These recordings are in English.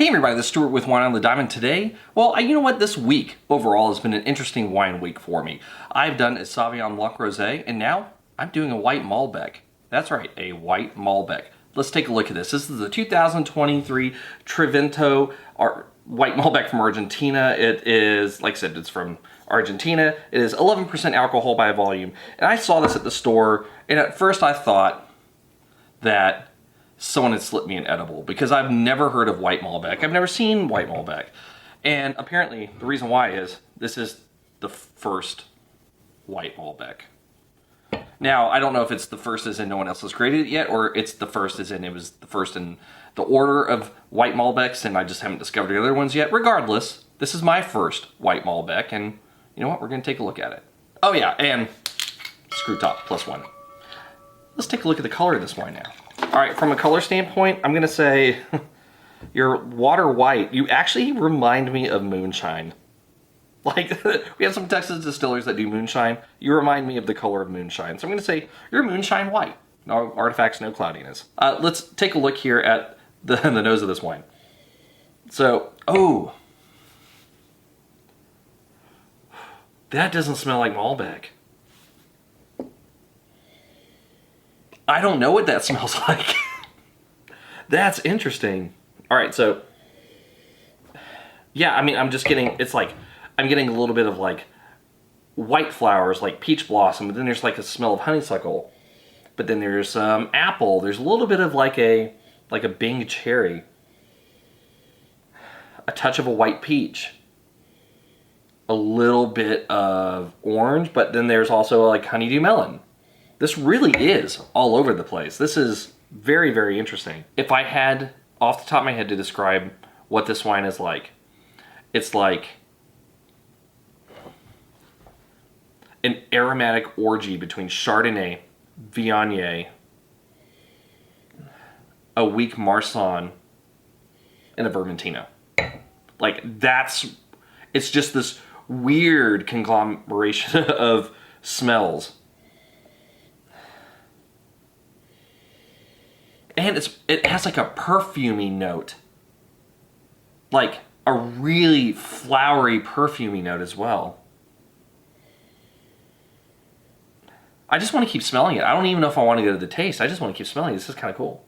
Hey everybody, this is Stuart with Wine on the Diamond. Today, well, you know what? This week overall has been an interesting wine week for me. I've done a Sauvignon Blanc Rosé, and now I'm doing a White Malbec. That's right, a White Malbec. Let's take a look at this. This is the 2023 Trivento White Malbec from Argentina. It is, like I said, it's from Argentina. It is 11% alcohol by volume. And I saw this at the store, and at first I thought that someone had slipped me an edible because I've never heard of White Malbec. I've never seen White Malbec. And apparently the reason why is this is the first White Malbec. Now, I don't know if it's the first as in no one else has created it yet, or it's the first as in it was the first in the order of White Malbecs and I just haven't discovered the other ones yet. Regardless, this is my first White Malbec, and you know what? We're going to take a look at it. Oh yeah, and screw top, +1. Let's take a look at the color of this wine now. All right, from a color standpoint, I'm gonna say you're water white. You actually remind me of moonshine. Like, we have some Texas distillers that do moonshine. You remind me of the color of moonshine. So I'm gonna say you're moonshine white. No artifacts, no cloudiness. Let's take a look here at the nose of this wine. So, oh. That doesn't smell like Malbec. I don't know what that smells like. That's interesting. All right, so yeah, I mean, I'm just getting, it's like, I'm getting a little bit of like white flowers, like peach blossom, but then there's like a smell of honeysuckle. But then there's apple. There's a little bit of like a Bing cherry. A touch of a white peach. A little bit of orange, but then there's also like honeydew melon. This really is all over the place. This is very, very interesting. If I had, off the top of my head, to describe what this wine is like, it's like an aromatic orgy between Chardonnay, Viognier, a weak Marsanne, and a Vermentino. Like, it's just this weird conglomeration of smells. And it has like a perfumey note. Like a really flowery perfumey note as well. I just want to keep smelling it. I don't even know if I want to go to the taste. I just want to keep smelling it. This is kind of cool.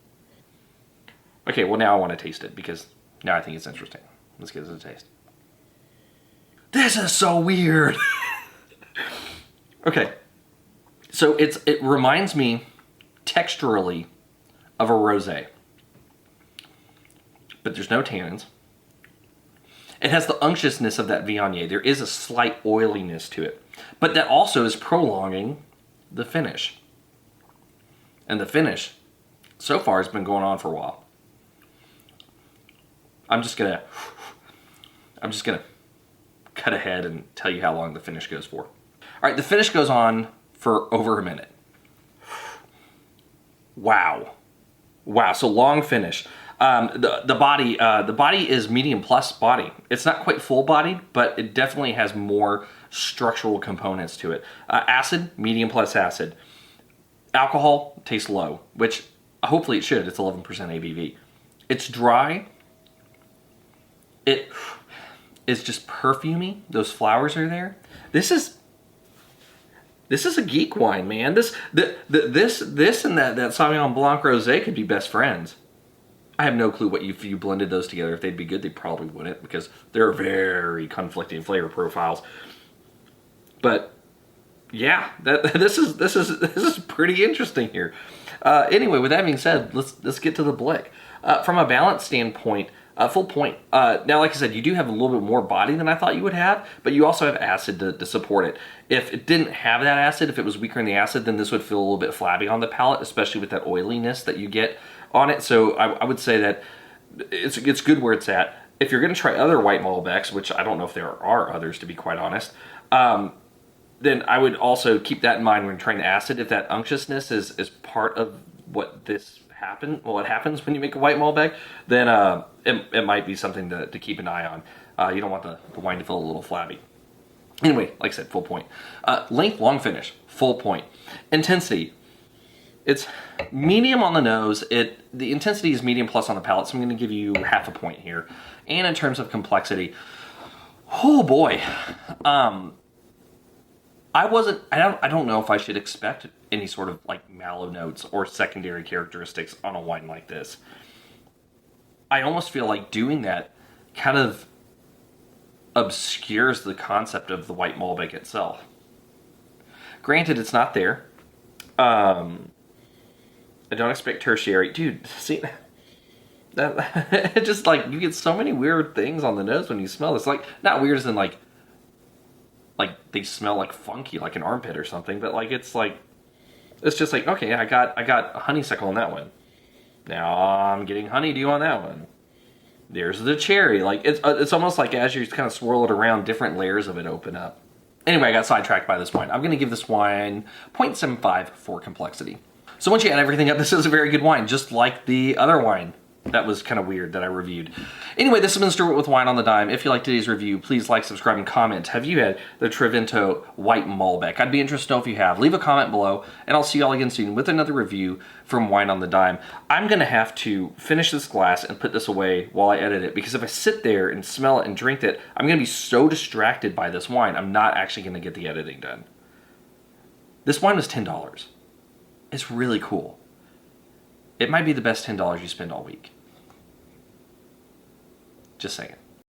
Okay, well now I want to taste it because now I think it's interesting. Let's get it a taste. This is so weird. Okay. So it reminds me texturally of a rosé, but there's no tannins. It has the unctuousness of that Viognier. There is a slight oiliness to it, but that also is prolonging the finish. And the finish, so far, has been going on for a while. I'm just gonna cut ahead and tell you how long the finish goes for. All right, the finish goes on for over a minute. Wow. Wow, so long finish. The body is medium plus body. It's not quite full bodied, but it definitely has more structural components to it. Acid, medium plus acid. Alcohol, tastes low, which hopefully it should. It's 11% ABV. It's dry. It is just perfumey. Those flowers are there. This is a geek wine, man. This and that Sauvignon Blanc Rosé could be best friends. I have no clue what if you blended those together. If they'd be good, they probably wouldn't because they're very conflicting flavor profiles. But yeah, this is pretty interesting here. Anyway, with that being said, let's get to the blick. From a balance standpoint, full point. Now, like I said, you do have a little bit more body than I thought you would have, but you also have acid to support it. If it didn't have that acid, if it was weaker in the acid, then this would feel a little bit flabby on the palate, especially with that oiliness that you get on it. So I would say that it's good where it's at. If you're going to try other White Malbecs, which I don't know if there are others, to be quite honest, then I would also keep that in mind when trying the acid. If that unctuousness is part of what happens when you make a White Malbec, then it might be something to keep an eye on. You don't want the wine to feel a little flabby. Anyway, like I said, full point. Length, long finish, full point. Intensity. It's medium on the nose. The intensity is medium plus on the palate, so I'm going to give you half a point here. And in terms of complexity, oh boy, I don't know if I should expect any sort of like mallow notes or secondary characteristics on a wine like this. I almost feel like doing that kind of obscures the concept of the white Malbec itself. Granted, it's not there. I don't expect tertiary. Dude, see, that it just like, you get so many weird things on the nose when you smell this. Like, not weird as in like they smell like funky, like an armpit or something, but like it's just like, okay, I got honeysuckle on that one. Now I'm getting honeydew on that one. There's the cherry. Like, it's almost like as you kind of swirl it around, different layers of it open up. Anyway, I got sidetracked by this wine. I'm going to give this wine 0.75 for complexity. So once you add everything up, this is a very good wine, just like the other wine that was kind of weird that I reviewed. Anyway, this has been Stuart with Wine on the Dime. If you liked today's review, please like, subscribe, and comment. Have you had the Trivento White Malbec? I'd be interested to know if you have. Leave a comment below, and I'll see you all again soon with another review from Wine on the Dime. I'm going to have to finish this glass and put this away while I edit it, because if I sit there and smell it and drink it, I'm going to be so distracted by this wine, I'm not actually going to get the editing done. This wine was $10. It's really cool. It might be the best $10 you spend all week. Just saying.